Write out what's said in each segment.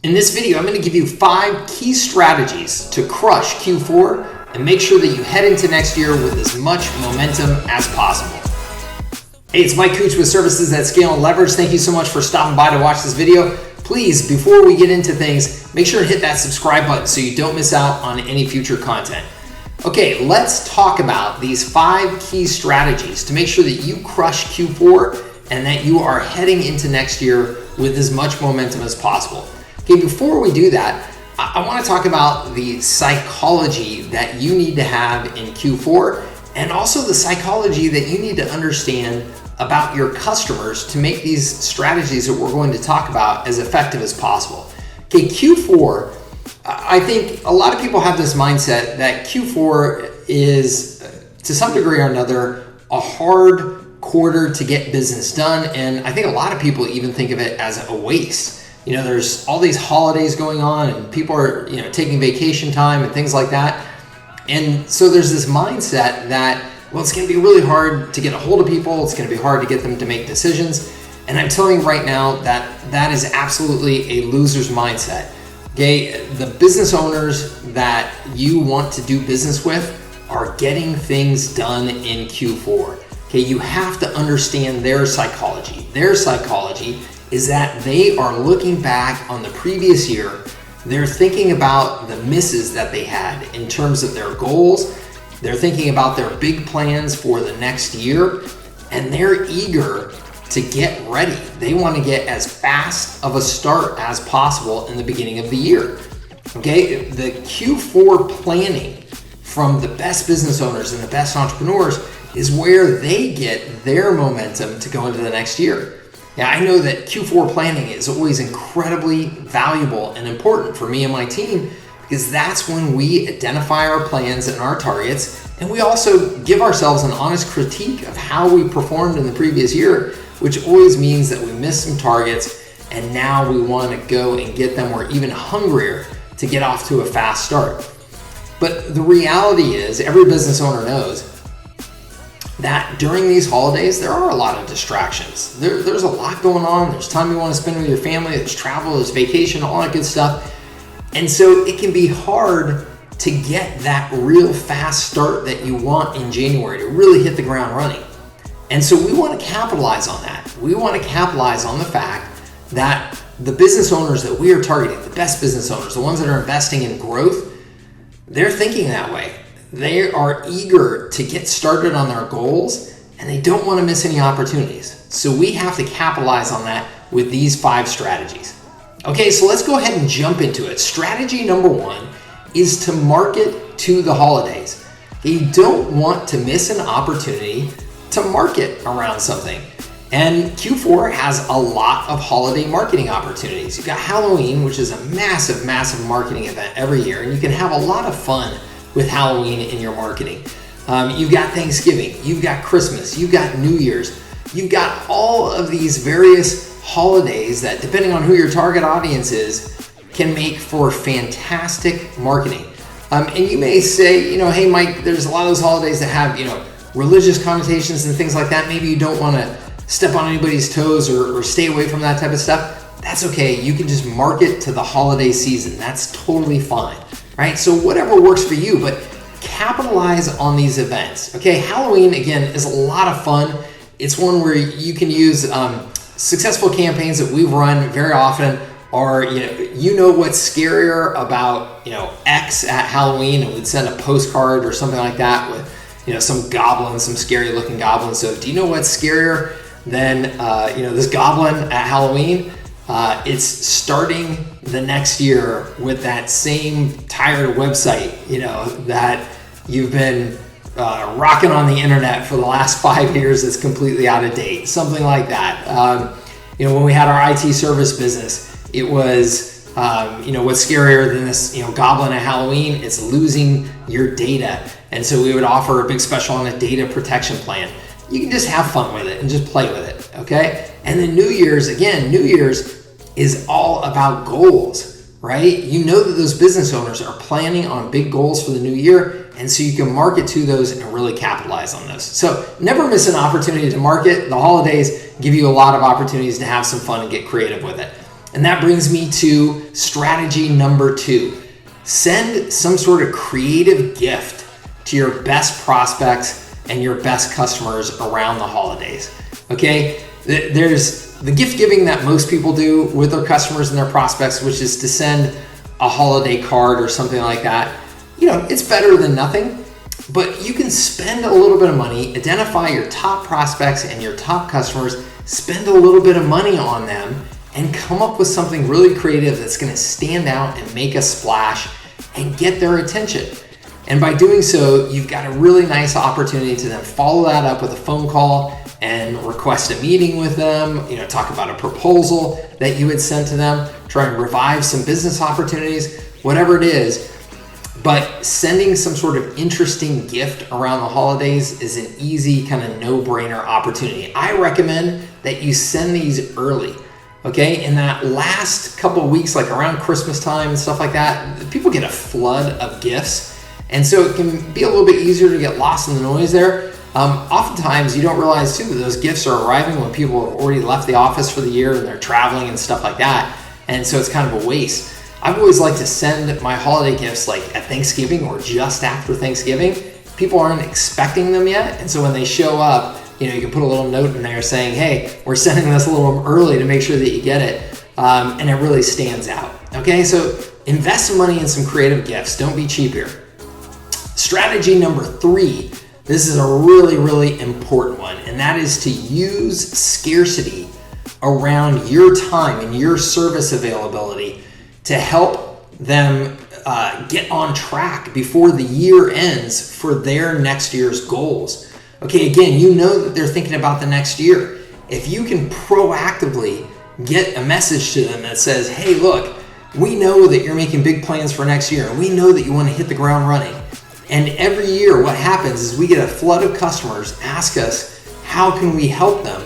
In this video, I'm going to give you 5 key strategies to crush Q4 and make sure that you head into next year with as much momentum as possible. Hey, it's Mike Cooch with Services that Scale and Leverage. Thank you so much for stopping by to watch this video. Please, before we get into things, make sure to hit that subscribe button so you don't miss out on any future content. Okay, let's talk about these 5 key strategies to make sure that you crush Q4 and that you are heading into next year with as much momentum as possible. Okay, before we do that, I want to talk about the psychology that you need to have in Q4 and also the psychology that you need to understand about your customers to make these strategies that we're going to talk about as effective as possible. Okay, Q4, I think a lot of people have this mindset that Q4 is, to some degree or another, a hard quarter to get business done, and I think a lot of people even think of it as a waste. You know, there's all these holidays going on and people are, taking vacation time and things like that. And so there's this mindset that, well, it's going to be really hard to get a hold of people. It's going to be hard to get them to make decisions. And I'm telling you right now that that is absolutely a loser's mindset. Okay, the business owners that you want to do business with are getting things done in Q4. Okay, you have to understand their psychology. Their psychology is that they are looking back on the previous year. They're thinking about the misses that they had in terms of their goals. They're thinking about their big plans for the next year, and they're eager to get ready. They want to get as fast of a start as possible in the beginning of the year. Okay, the Q4 planning from the best business owners and the best entrepreneurs is where they get their momentum to go into the next year. Yeah, I know that Q4 planning is always incredibly valuable and important for me and my team because that's when we identify our plans and our targets, and we also give ourselves an honest critique of how we performed in the previous year, which always means that we missed some targets and now we want to go and get them. We're even hungrier to get off to a fast start. But the reality is, every business owner knows that during these holidays, there are a lot of distractions. There's a lot going on. There's time you want to spend with your family. There's travel, there's vacation, all that good stuff. And so it can be hard to get that real fast start that you want in January to really hit the ground running. And so we want to capitalize on that. We want to capitalize on the fact that the business owners that we are targeting, the best business owners, the ones that are investing in growth, they're thinking that way. They are eager to get started on their goals and they don't want to miss any opportunities. So we have to capitalize on that with these 5 strategies. Okay, so let's go ahead and jump into it. Strategy number 1 is to market to the holidays. You don't want to miss an opportunity to market around something. And Q4 has a lot of holiday marketing opportunities. You've got Halloween, which is a massive, massive marketing event every year, and you can have a lot of fun with Halloween in your marketing. You've got Thanksgiving, you've got Christmas, you've got New Year's, you've got all of these various holidays that, depending on who your target audience is, can make for fantastic marketing. And you may say, hey Mike, there's a lot of those holidays that have, religious connotations and things like that. Maybe you don't want to step on anybody's toes or stay away from that type of stuff. That's okay. You can just market to the holiday season. That's totally fine. Right? So whatever works for you, but capitalize on these events. Okay, Halloween, again, is a lot of fun. It's one where you can use successful campaigns that we've run very often are, what's scarier about, X at Halloween, and we'd send a postcard or something like that with, some goblin, some scary looking goblin. So do you know what's scarier than, this goblin at Halloween? It's starting the next year with that same tired website, that you've been rocking on the internet for the last 5 years that's completely out of date, something like that. When we had our IT service business, it was, what's scarier than this, goblin at Halloween? It's losing your data. And so we would offer a big special on a data protection plan. You can just have fun with it and just play with it, okay? And then New Year's is all about goals, right? You know that those business owners are planning on big goals for the new year, and so you can market to those and really capitalize on those. So never miss an opportunity to market. The holidays give you a lot of opportunities to have some fun and get creative with it. And that brings me to strategy number 2. Send some sort of creative gift to your best prospects and your best customers around the holidays. Okay? There's the gift giving that most people do with their customers and their prospects, which is to send a holiday card or something like that. It's better than nothing, but you can spend a little bit of money, identify your top prospects and your top customers, spend a little bit of money on them, and come up with something really creative that's going to stand out and make a splash and get their attention. And by doing so, you've got a really nice opportunity to then follow that up with a phone call and request a meeting with them, talk about a proposal that you had sent to them, try and revive some business opportunities, whatever it is. But sending some sort of interesting gift around the holidays is an easy kind of no-brainer opportunity. I recommend that you send these early. Okay, in that last couple of weeks, like around Christmas time and stuff like that, people get a flood of gifts. And so it can be a little bit easier to get lost in the noise there. Oftentimes you don't realize too that those gifts are arriving when people have already left the office for the year and they're traveling and stuff like that. And so it's kind of a waste. I've always liked to send my holiday gifts like at Thanksgiving or just after Thanksgiving. People aren't expecting them yet. And so when they show up, you can put a little note in there saying, hey, we're sending this a little early to make sure that you get it. And it really stands out. Okay, so invest some money in some creative gifts. Don't be cheap here. Strategy number 3, this is a really, really important one, and that is to use scarcity around your time and your service availability to help them get on track before the year ends for their next year's goals. Okay, again, that they're thinking about the next year. If you can proactively get a message to them that says, hey, look, we know that you're making big plans for next year, and we know that you want to hit the ground running. And every year what happens is we get a flood of customers ask us, how can we help them?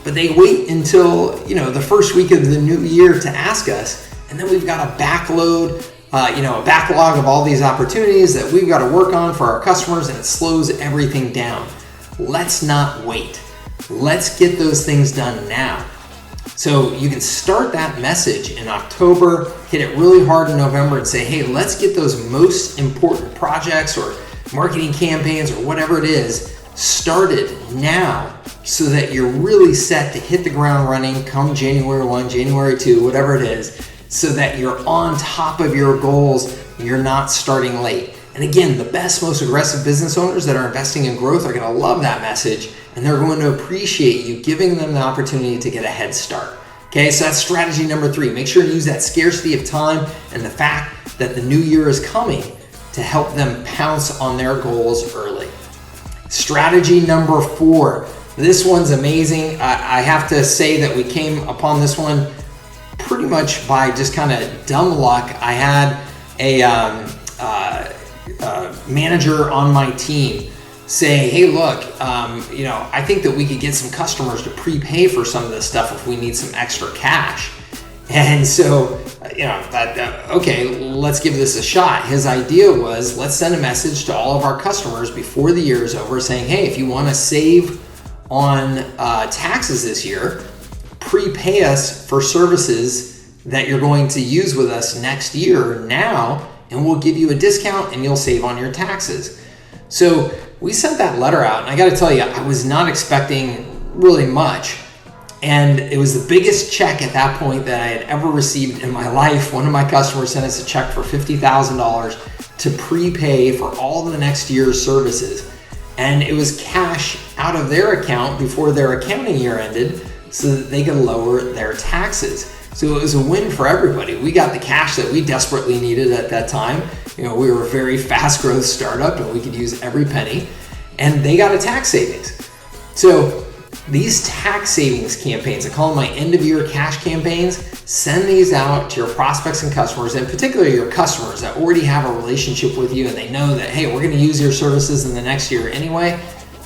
But they wait until, the first week of the new year to ask us. And then we've got a backlog of all these opportunities that we've got to work on for our customers, and it slows everything down. Let's not wait. Let's get those things done now. So you can start that message in October, hit it really hard in November and say, hey, let's get those most important projects or marketing campaigns or whatever it is started now so that you're really set to hit the ground running come January 1, January 2, whatever it is, so that you're on top of your goals, you're not starting late. And again, the best, most aggressive business owners that are investing in growth are going to love that message, and they're going to appreciate you giving them the opportunity to get a head start. Okay, so that's strategy number 3. Make sure to use that scarcity of time and the fact that the new year is coming to help them pounce on their goals early. Strategy number 4. This one's amazing. I have to say that we came upon this one pretty much by just kind of dumb luck. I had a manager on my team say, hey, look, I think that we could get some customers to prepay for some of this stuff if we need some extra cash. And so, okay, let's give this a shot. His idea was, let's send a message to all of our customers before the year is over saying, hey, if you want to save on taxes this year, prepay us for services that you're going to use with us next year now, and we'll give you a discount and you'll save on your taxes. So we sent that letter out, and I got to tell you, I was not expecting really much. And it was the biggest check at that point that I had ever received in my life. One of my customers sent us a check for $50,000 to prepay for all the next year's services. And it was cash out of their account before their accounting year ended so that they could lower their taxes. So it was a win for everybody. We got the cash that we desperately needed at that time. We were a very fast growth startup and we could use every penny. And they got a tax savings. So these tax savings campaigns, I call them my end of year cash campaigns, send these out to your prospects and customers, and particularly your customers that already have a relationship with you and they know that, hey, we're going to use your services in the next year anyway.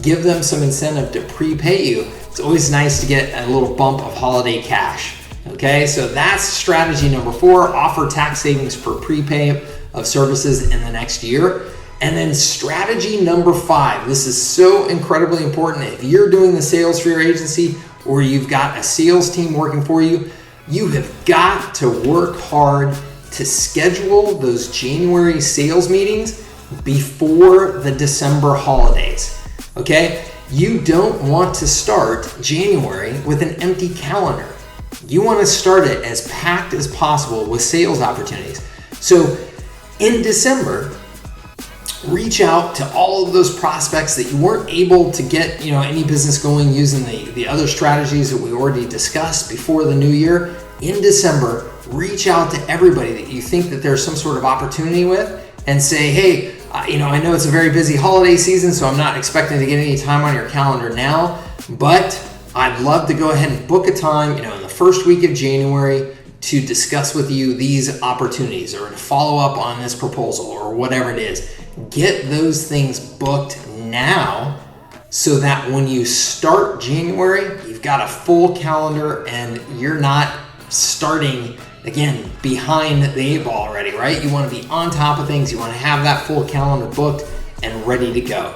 Give them some incentive to prepay you. It's always nice to get a little bump of holiday cash. Okay, so that's strategy number 4, offer tax savings for prepay of services in the next year. And then strategy number 5, this is so incredibly important. If you're doing the sales for your agency or you've got a sales team working for you, You have got to work hard to schedule those January sales meetings before the December holidays, okay? You don't want to start January with an empty calendar. You want to start it as packed as possible with sales opportunities. So in December, reach out to all of those prospects that you weren't able to get, any business going using the other strategies that we already discussed before the new year. In December, reach out to everybody that you think that there's some sort of opportunity with and say, hey, I know it's a very busy holiday season, so I'm not expecting to get any time on your calendar now, but I'd love to go ahead and book a time, in the first week of January to discuss with you these opportunities or to follow up on this proposal or whatever it is. Get those things booked now so that when you start January, you've got a full calendar and you're not starting, again, behind the 8 ball already, right? You want to be on top of things. You want to have that full calendar booked and ready to go.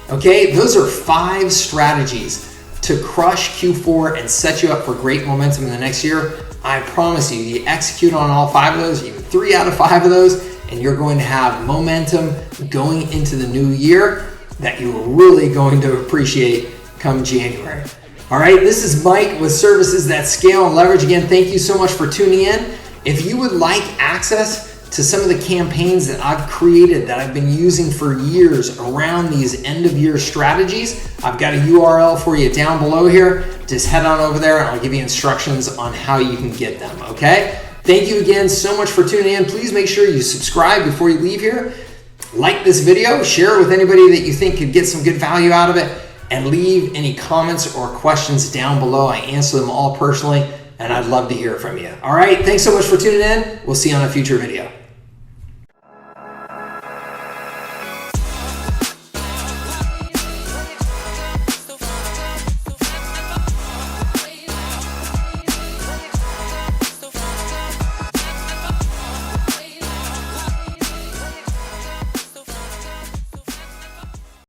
Okay, those are 5 strategies to crush Q4 and set you up for great momentum in the next year. I promise you, you execute on all 5 of those, even 3 out of 5 of those, and you're going to have momentum going into the new year that you're really going to appreciate come January. All right, this is Mike with Services That Scale and Leverage. Again, thank you so much for tuning in. If you would like access to some of the campaigns that I've created that I've been using for years around these end-of-year strategies, I've got a URL for you down below here. Just head on over there and I'll give you instructions on how you can get them, okay? Thank you again so much for tuning in. Please make sure you subscribe before you leave here. Like this video, share it with anybody that you think could get some good value out of it, and leave any comments or questions down below. I answer them all personally, and I'd love to hear from you. All right, thanks so much for tuning in. We'll see you on a future video.